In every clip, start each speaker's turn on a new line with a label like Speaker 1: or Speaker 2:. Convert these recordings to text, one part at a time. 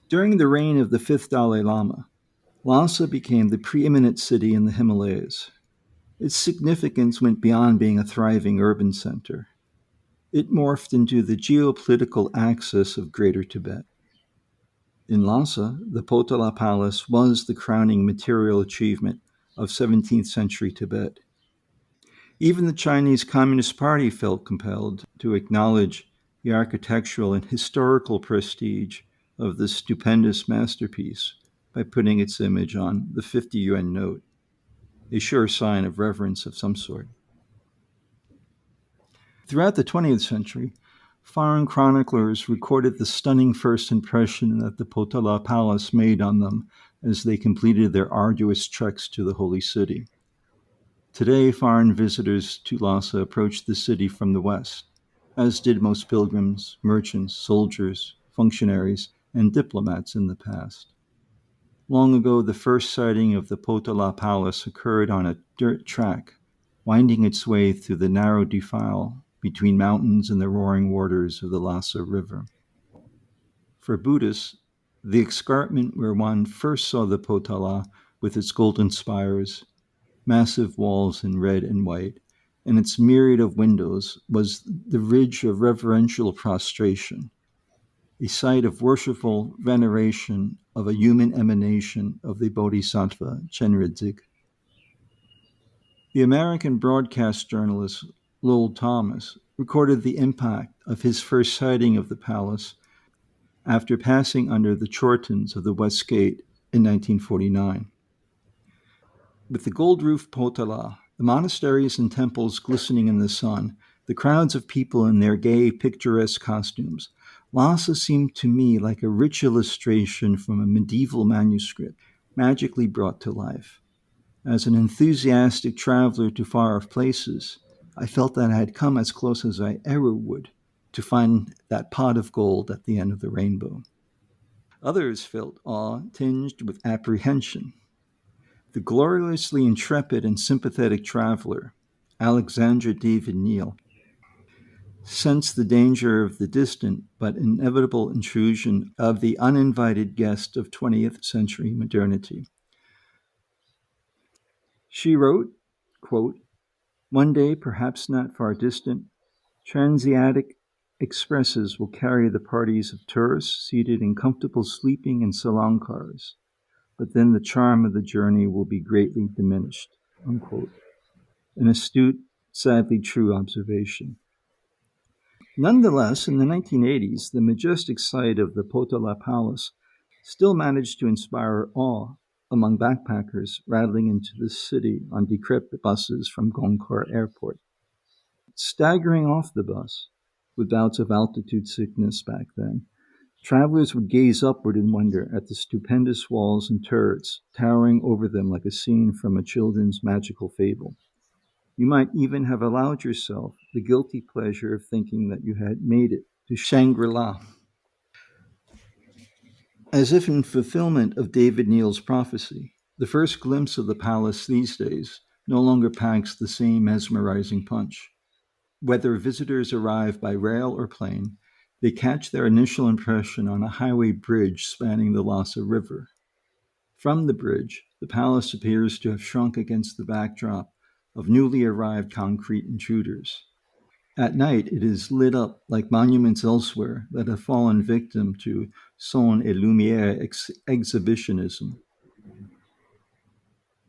Speaker 1: During the reign of the fifth Dalai Lama, Lhasa became the preeminent city in the Himalayas. Its significance went beyond being a thriving urban center. It morphed into the geopolitical axis of Greater Tibet. In Lhasa, the Potala Palace was the crowning material achievement of 17th century Tibet. Even the Chinese Communist Party felt compelled to acknowledge the architectural and historical prestige of this stupendous masterpiece by putting its image on the 50 yuan note, a sure sign of reverence of some sort. Throughout the 20th century, foreign chroniclers recorded the stunning first impression that the Potala Palace made on them as they completed their arduous treks to the holy city. Today, foreign visitors to Lhasa approach the city from the west, as did most pilgrims, merchants, soldiers, functionaries, and diplomats in the past. Long ago, the first sighting of the Potala Palace occurred on a dirt track, winding its way through the narrow defile between mountains and the roaring waters of the Lhasa River. For Buddhists, the escarpment where one first saw the Potala with its golden spires, massive walls in red and white, and its myriad of windows was the ridge of reverential prostration, a site of worshipful veneration of a human emanation of the Bodhisattva Chenrezig. The American broadcast journalist Lowell Thomas recorded the impact of his first sighting of the palace after passing under the chortens of the West Gate in 1949. With the gold-roofed Potala, the monasteries and temples glistening in the sun, the crowds of people in their gay, picturesque costumes, Lhasa seemed to me like a rich illustration from a medieval manuscript, magically brought to life. As an enthusiastic traveler to far-off places, I felt that I had come as close as I ever would to find that pot of gold at the end of the rainbow. Others felt awe tinged with apprehension. The gloriously intrepid and sympathetic traveler, Alexander David Neal, sensed the danger of the distant but inevitable intrusion of the uninvited guest of 20th century modernity. She wrote, quote, "One day, perhaps not far distant, transasiatic expresses will carry the parties of tourists seated in comfortable sleeping and salon cars, but then the charm of the journey will be greatly diminished," unquote. An astute, sadly true observation. Nonetheless, in the 1980s, the majestic sight of the Potala Palace still managed to inspire awe among backpackers rattling into the city on decrepit buses from Gongkor Airport. Staggering off the bus, with bouts of altitude sickness back then, travelers would gaze upward in wonder at the stupendous walls and turrets towering over them like a scene from a children's magical fable. You might even have allowed yourself the guilty pleasure of thinking that you had made it to Shangri-La. As if in fulfillment of David Neal's prophecy, the first glimpse of the palace these days no longer packs the same mesmerizing punch. Whether visitors arrive by rail or plane, they catch their initial impression on a highway bridge spanning the Lhasa River. From the bridge, the palace appears to have shrunk against the backdrop of newly arrived concrete intruders. At night, it is lit up like monuments elsewhere that have fallen victim to son et lumière exhibitionism.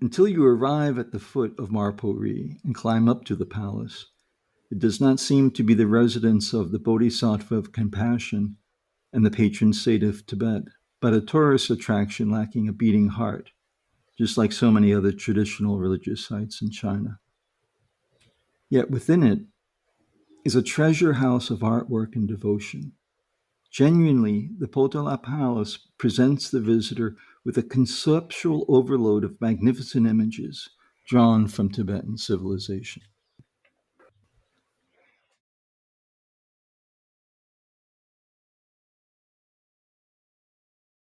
Speaker 1: Until you arrive at the foot of Marpo Ri and climb up to the palace, it does not seem to be the residence of the Bodhisattva of compassion and the patron saint of Tibet, but a tourist attraction lacking a beating heart, just like so many other traditional religious sites in China. Yet within it is a treasure house of artwork and devotion. Genuinely, the Potala Palace presents the visitor with a conceptual overload of magnificent images drawn from Tibetan civilization.